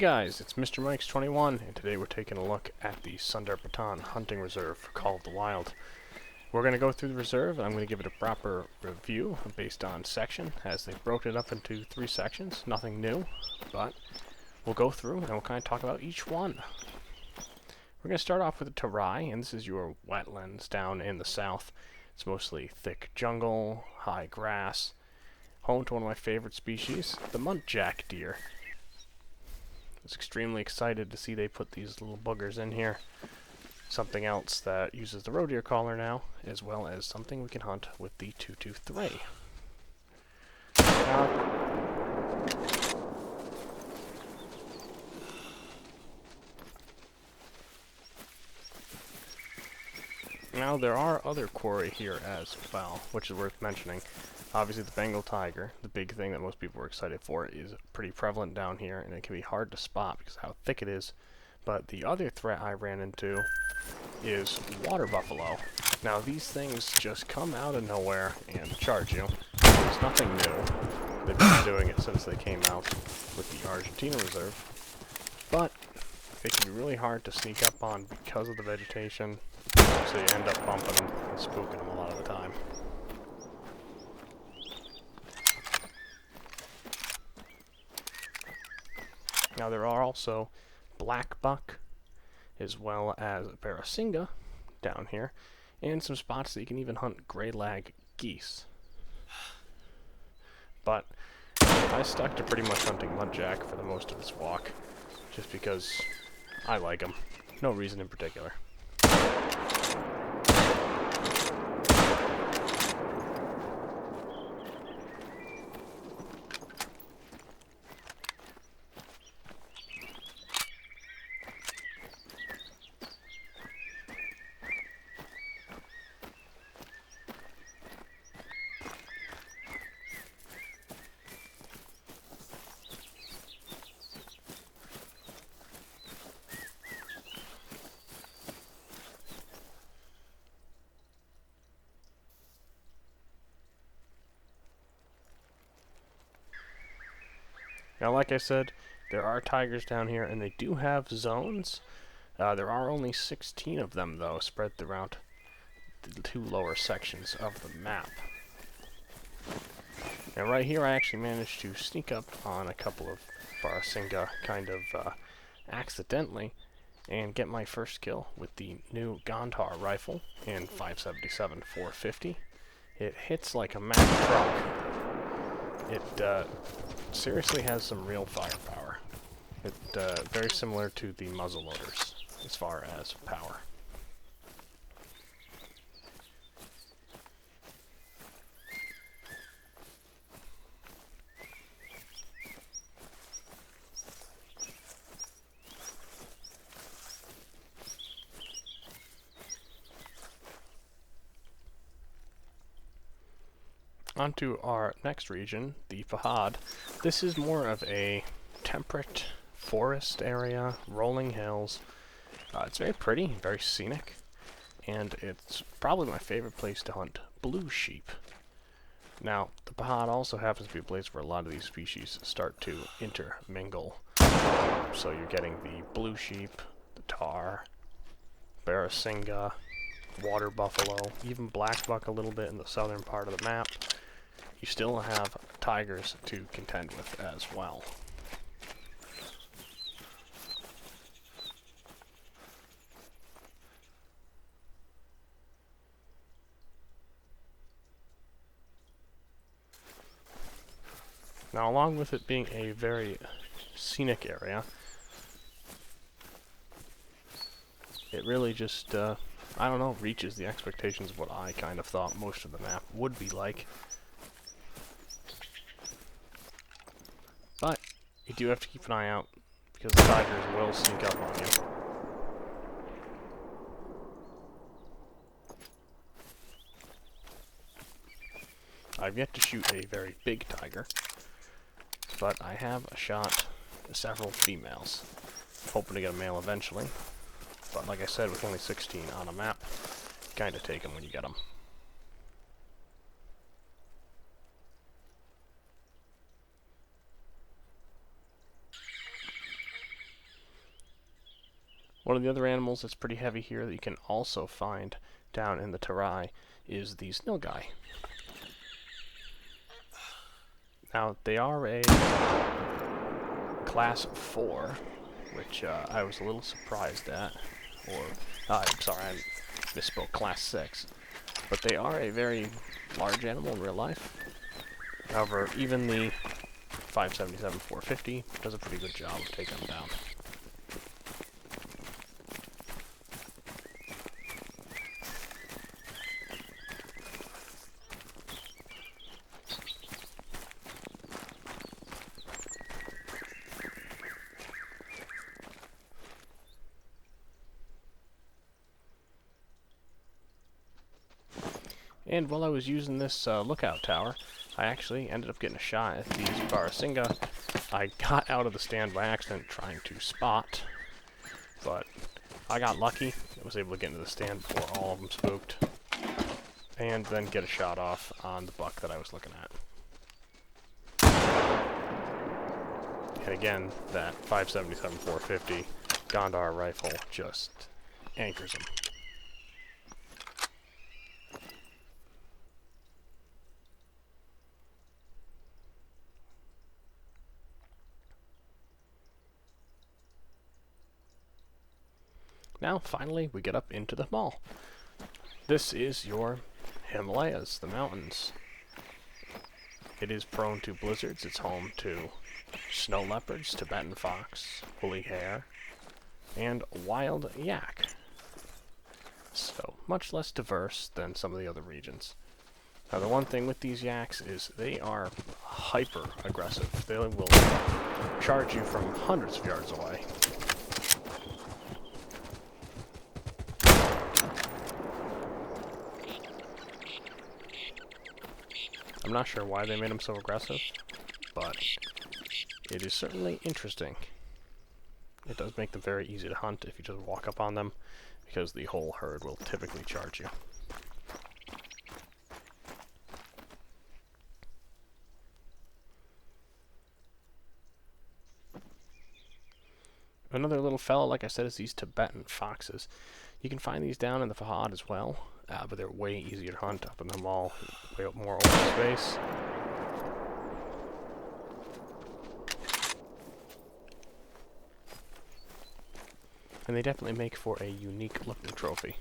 Guys, it's Mr. Mike's 21, and today we're taking a look at the Sundarpatan hunting reserve for Call of the Wild. We're going to go through the reserve, and I'm going to give it a proper review based on section, as they broke it up into 3 sections. Nothing new, but we'll go through and we'll kind of talk about each one. We're going to start off with the Toughair, and this is your wetlands down in the south. It's mostly thick jungle, high grass, home to one of my favorite species, the muntjac deer. I was extremely excited to see they put these little buggers in here. Something else that uses the roe deer collar now, as well as something we can hunt with the 223. Now there are other quarry here as well, which is worth mentioning. Obviously the Bengal tiger, the big thing that most people were excited for, is pretty prevalent down here, and it can be hard to spot because of how thick it is. But the other threat I ran into is water buffalo. Now these things just come out of nowhere and charge you. It's nothing new. They've been doing it since they came out with the Argentina reserve. But they can be really hard to sneak up on because of the vegetation, so you end up bumping them and spooking them a lot of the time. Now there are also black buck, as well as barrasinga down here, and some spots that you can even hunt gray lag geese. But I stuck to pretty much hunting muntjac for the most of this walk, just because I like them. No reason in particular. Now, like I said, there are tigers down here, and they do have zones. There are only 16 of them, though, spread throughout the 2 lower sections of the map. Now, right here, I actually managed to sneak up on a couple of barrasinga kind of accidentally, and get my first kill with the new Gondar rifle in 5.77 450. It hits like a Mack truck. It seriously has some real firepower. It's very similar to the muzzleloaders as far as power. On to our next region, the Fahad. This is more of a temperate forest area, rolling hills. It's very pretty, very scenic, and it's probably my favorite place to hunt blue sheep. Now, the Fahad also happens to be a place where a lot of these species start to intermingle. So you're getting the blue sheep, the tar, barrasinga, water buffalo, even black buck a little bit in the southern part of the map. You still have tigers to contend with as well. Now, along with it being a very scenic area, it really just, I don't know, reaches the expectations of what I kind of thought most of the map would be like. But you do have to keep an eye out, because the tigers will sneak up on you. I've yet to shoot a very big tiger, but I have shot several females. Hoping to get a male eventually, but like I said, with only 16 on a map, kinda take them when you get them. One of the other animals that's pretty heavy here that you can also find down in the Terai is the Snilgai. Now, they are a Class 4, which I was a little surprised at. Or, I'm sorry, I misspoke, Class 6. But they are a very large animal in real life. However, even the 577-450 does a pretty good job of taking them down. And while I was using this lookout tower, I actually ended up getting a shot at these Barasinga. I got out of the stand by accident trying to spot, but I got lucky. I was able to get into the stand before all of them spooked, and then get a shot off on the buck that I was looking at. And again, that 577-450 Gondar rifle just anchors them. Now, finally, we get up into the mall. This is your Himalayas, the mountains. It is prone to blizzards. It's home to snow leopards, Tibetan fox, woolly hare, and wild yak. So, much less diverse than some of the other regions. Now, the one thing with these yaks is they are hyper aggressive. They will charge you from hundreds of yards away. I'm not sure why they made them so aggressive, but it is certainly interesting. It does make them very easy to hunt if you just walk up on them, because the whole herd will typically charge you. Another little fella, like I said, is these Tibetan foxes. You can find these down in the Fahad as well, but they're way easier to hunt up in the mall, way up more open space. And they definitely make for a unique looking trophy.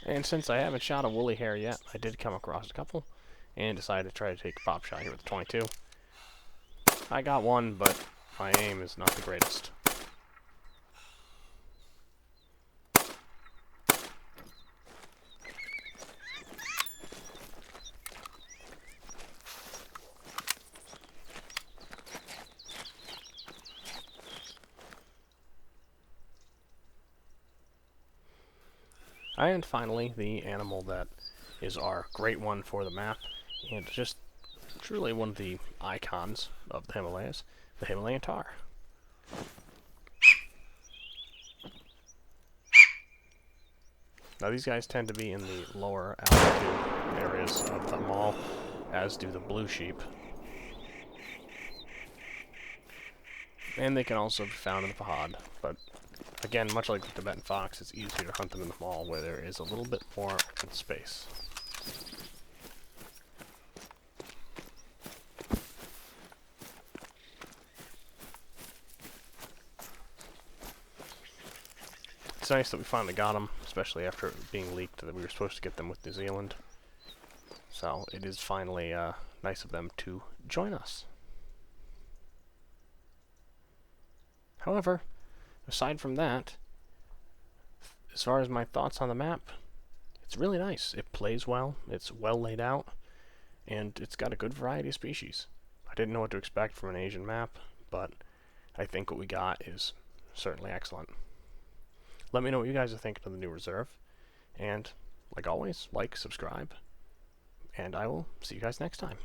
And since I haven't shot a woolly hare yet, I did come across a couple, and decided to try to take a pop shot here with the 22. I got one, but my aim is not the greatest. And finally, the animal that is our great one for the map, and just truly one of the icons of the Himalayas, the Himalayan tahr. Now these guys tend to be in the lower altitude areas of the mall, as do the blue sheep. And they can also be found in the Fahad, but again, much like the Tibetan fox, it's easier to hunt them in the mall where there is a little bit more open space. It's nice that we finally got them, especially after it being leaked that we were supposed to get them with New Zealand. So it is finally nice of them to join us. However, aside from that, as far as my thoughts on the map, it's really nice. It plays well, it's well laid out, and it's got a good variety of species. I didn't know what to expect from an Asian map, but I think what we got is certainly excellent. Let me know what you guys are thinking of the new reserve, and like always, like, subscribe, and I will see you guys next time.